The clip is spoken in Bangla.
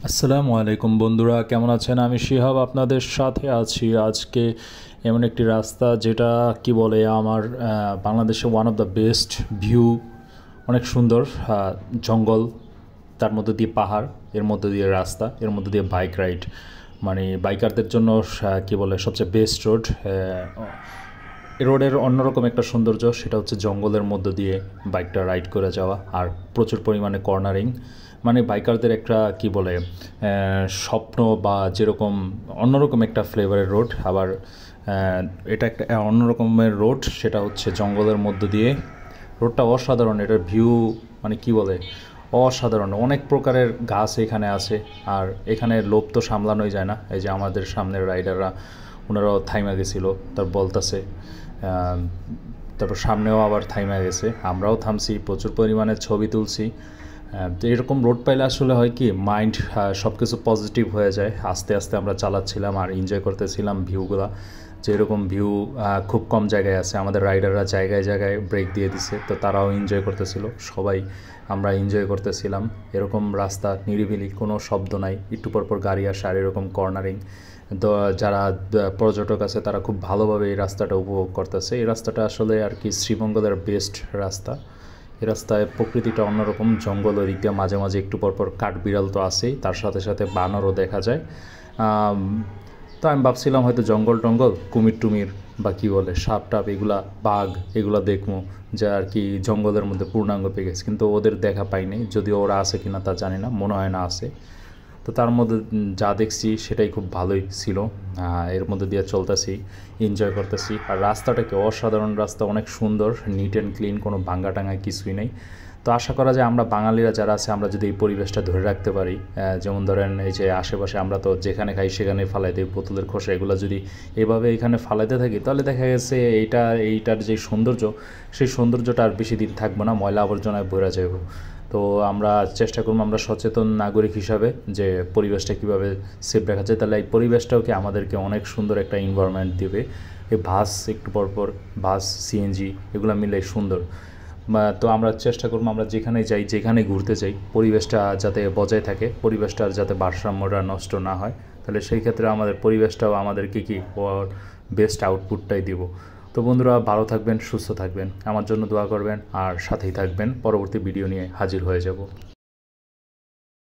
আসসালামু আলাইকুম বন্ধুরা, কেমন আছেন? আমি শিহাব আপনাদের সাথে আছি। আজকে এমন একটি রাস্তা যেটা কি বলে আমার বাংলাদেশে one of the best view, অনেক সুন্দর। জঙ্গল, তার মধ্যে দিয়ে পাহাড়, এর মধ্যে দিয়ে রাস্তা, এর মধ্যে দিয়ে বাইক রাইড, মানে বাইকারদের জন্য কি বলে সবচেয়ে বেস্ট রোড। রোডের অন্যরকম একটা সৌন্দর্য, সেটা হচ্ছে জঙ্গলের মধ্য দিয়ে বাইকটা রাইড করে যাওয়া আর প্রচুর পরিমাণে কর্নারিং। মানে বাইকারদের একটা কি বলে স্বপ্ন, বা যেরকম অন্যরকম একটা ফ্লেভারের রোড। আবার এটা একটা অন্যরকমের রোড, সেটা হচ্ছে জঙ্গলের মধ্য দিয়ে। রোডটা অসাধারণ, এটার ভিউ মানে কি বলে অসাধারণ। অনেক প্রকারের গাছ এখানে আছে, আর এখানে লোভ তো সামলানোই যায় না। এই যে আমাদের সামনের রাইডাররা, ওনারাও থাইমা গেছিলো, তার বলতাছে। তারপর সামনেও আবার থাইমা গেছে, আমরাও থামছি, প্রচুর পরিমাণে ছবি তুলছি। তো এরকম রোড পাইলে আসলে হয় কি, মাইন্ড সব কিছু পজিটিভ হয়ে যায়। আস্তে আস্তে আমরা চালাচ্ছিলাম আর এনজয় করতেছিলাম ভিউগুলা। যে এরকম ভিউ খুব কম জায়গায় আছে। আমাদের রাইডাররা জায়গায় জায়গায় ব্রেক দিয়ে দিছে, তো তারাও এনজয় করতেছিল, সবাই আমরা এনজয় করতেছিলাম। এরকম রাস্তা নিরিবিলি, কোনো শব্দ নাই, একটু পরপর গাড়ি আসে, আর এরকম কর্নারিং। তো যারা পর্যটক আছে তারা খুব ভালোভাবে এই রাস্তাটা উপভোগ করতেছে। এই রাস্তাটা আসলে আর কি শ্রীমঙ্গলের বেস্ট রাস্তা। এই রাস্তায় প্রকৃতিটা অন্যরকম, জঙ্গল ওই দিয়ে, মাঝে মাঝে একটু পরপর কাঠবিড়াল তো আছেই, তার সাথে সাথে বানরও দেখা যায়। তো আমি ভাবছিলাম হয়তো জঙ্গল টঙ্গল, কুমির টুমির বা কী বলে সাপ টাপ, এগুলা বাঘ, এগুলা দেখবো, যা আর কি জঙ্গলের মধ্যে পূর্ণাঙ্গ পেয়ে গেছে। কিন্তু ওদের দেখা পাইনি, যদিও ওরা আছে কিনা তা জানি না, মনে হয় না আছে। তো তার মধ্যে যা দেখছি সেটাই খুব ভালোই ছিল। এর মধ্যে দিয়ে চলতেছি, এনজয় করতেছি। আর রাস্তাটা কি অসাধারণ রাস্তা, অনেক সুন্দর, নিট অ্যান্ড ক্লিন, কোনো ভাঙ্গা টাঙ্গা কিছুই নেই। তো আশা করা যায় আমরা বাঙালিরা যারা আছে, আমরা যদি এই পরিবেশটা ধরে রাখতে পারি, যেমন ধরেন এই যে আশেপাশে আমরা তো যেখানে খাই সেখানে ফালাই দিই বোতলের খোসা, এগুলো যদি এভাবে এখানে ফালাইতে থাকি, তাহলে দেখা গেছে এইটার যে সৌন্দর্য, সেই সৌন্দর্যটা আর বেশি দিন থাকবে না, ময়লা আবর্জনায় ভরে যাব। তো আমরা চেষ্টা করবো, আমরা সচেতন নাগরিক হিসাবে, যে পরিবেশটা কীভাবে সেফ রাখা যায়। তাহলে এই পরিবেশটাও কি আমাদেরকে অনেক সুন্দর একটা এনভায়রনমেন্ট দেবে। এই বাস একটু পরপর, বাস, সিএনজি, এগুলো মিলে সুন্দর। তো আমরা চেষ্টা করবো, আমরা যেখানে যাই, যেখানে ঘুরতে যাই, পরিবেশটা যাতে বজায় থাকে, পরিবেশটার যাতে ভারসাম্যটা নষ্ট না হয়। তাহলে সেই ক্ষেত্রে আমাদের পরিবেশটাও আমাদেরকে কি ওর বেস্ট আউটপুটটাই দিব। তো বন্ধুরা, ভালো থাকবেন, সুস্থ থাকবেন, আমার জন্য দোয়া করবেন, আর সাথেই থাকবেন। পরবর্তী ভিডিও নিয়ে হাজির হয়ে যাব।